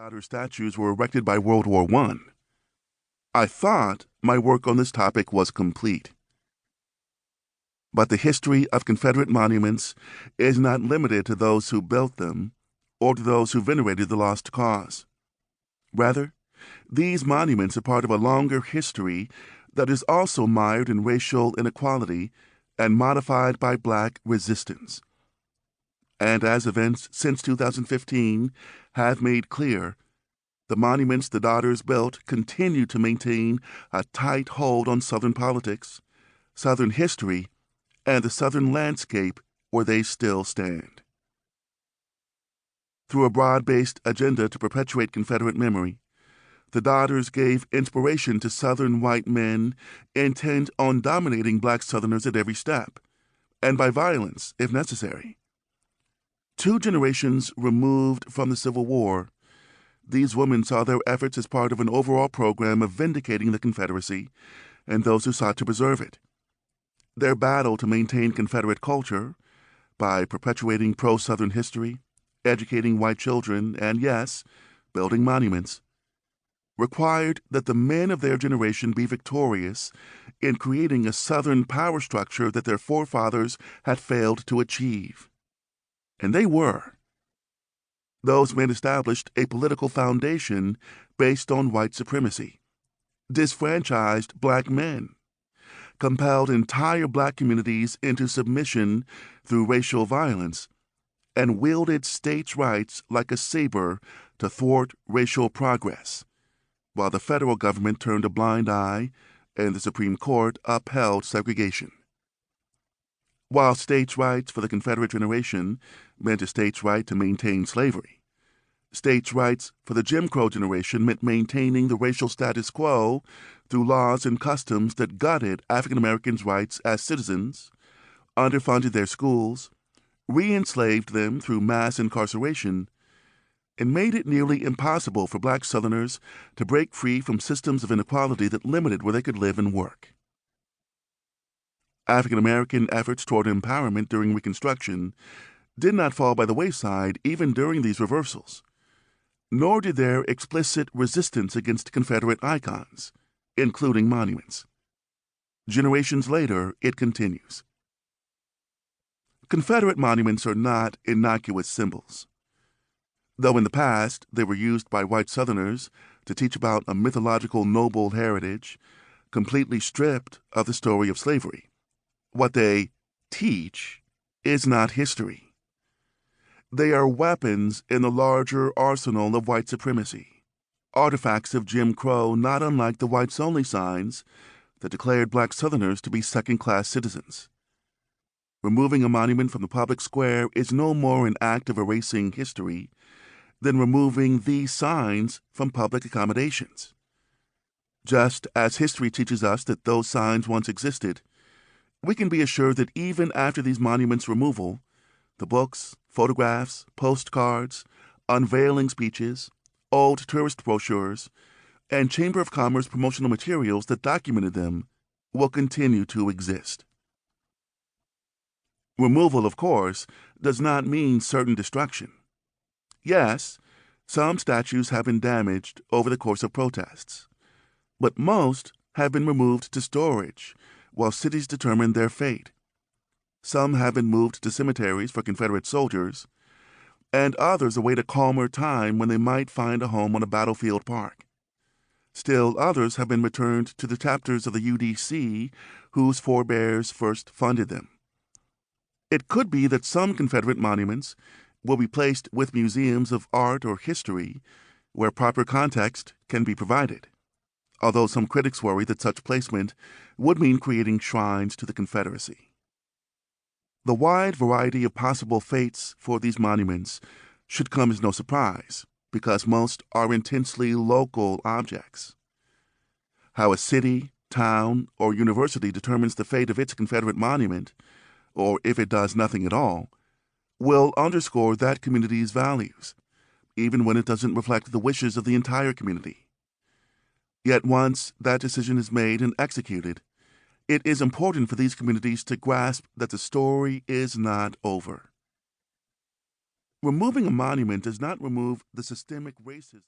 Daughter statues were erected by World War I. I thought my work on this topic was complete. But the history of Confederate monuments is not limited to those who built them or to those who venerated the lost cause. Rather, these monuments are part of a longer history that is also mired in racial inequality and modified by Black resistance. And as events since 2015 have made clear, the monuments the Daughters built continue to maintain a tight hold on Southern politics, Southern history, and the Southern landscape where they still stand. Through a broad-based agenda to perpetuate Confederate memory, the Daughters gave inspiration to Southern white men intent on dominating Black Southerners at every step, and by violence, if necessary. 2 generations removed from the Civil War, these women saw their efforts as part of an overall program of vindicating the Confederacy and those who sought to preserve it. Their battle to maintain Confederate culture, by perpetuating pro-Southern history, educating white children, and yes, building monuments, required that the men of their generation be victorious in creating a Southern power structure that their forefathers had failed to achieve. And they were. Those men established a political foundation based on white supremacy, disfranchised Black men, compelled entire Black communities into submission through racial violence, and wielded states' rights like a saber to thwart racial progress, while the federal government turned a blind eye and the Supreme Court upheld segregation. While states' rights for the Confederate generation meant a state's right to maintain slavery, states' rights for the Jim Crow generation meant maintaining the racial status quo through laws and customs that gutted African Americans' rights as citizens, underfunded their schools, re-enslaved them through mass incarceration, and made it nearly impossible for Black Southerners to break free from systems of inequality that limited where they could live and work. African American efforts toward empowerment during Reconstruction did not fall by the wayside even during these reversals, nor did their explicit resistance against Confederate icons, including monuments. Generations later, it continues. Confederate monuments are not innocuous symbols. Though in the past they were used by white Southerners to teach about a mythological noble heritage, completely stripped of the story of slavery, what they teach is not history. They are weapons in the larger arsenal of white supremacy, artifacts of Jim Crow not unlike the whites-only signs that declared Black Southerners to be second-class citizens. Removing a monument from the public square is no more an act of erasing history than removing these signs from public accommodations. Just as history teaches us that those signs once existed, we can be assured that even after these monuments' removal, the books, photographs, postcards, unveiling speeches, old tourist brochures, and Chamber of Commerce promotional materials that documented them will continue to exist. Removal, of course, does not mean certain destruction. Yes, some statues have been damaged over the course of protests, but most have been removed to storage while cities determine their fate. Some have been moved to cemeteries for Confederate soldiers, and others await a calmer time when they might find a home on a battlefield park. Still others have been returned to the chapters of the UDC whose forebears first funded them. It could be that some Confederate monuments will be placed with museums of art or history where proper context can be provided, although some critics worry that such placement would mean creating shrines to the Confederacy. The wide variety of possible fates for these monuments should come as no surprise, because most are intensely local objects. How a city, town, or university determines the fate of its Confederate monument, or if it does nothing at all, will underscore that community's values, even when it doesn't reflect the wishes of the entire community. Yet once that decision is made and executed, it is important for these communities to grasp that the story is not over. Removing a monument does not remove the systemic racism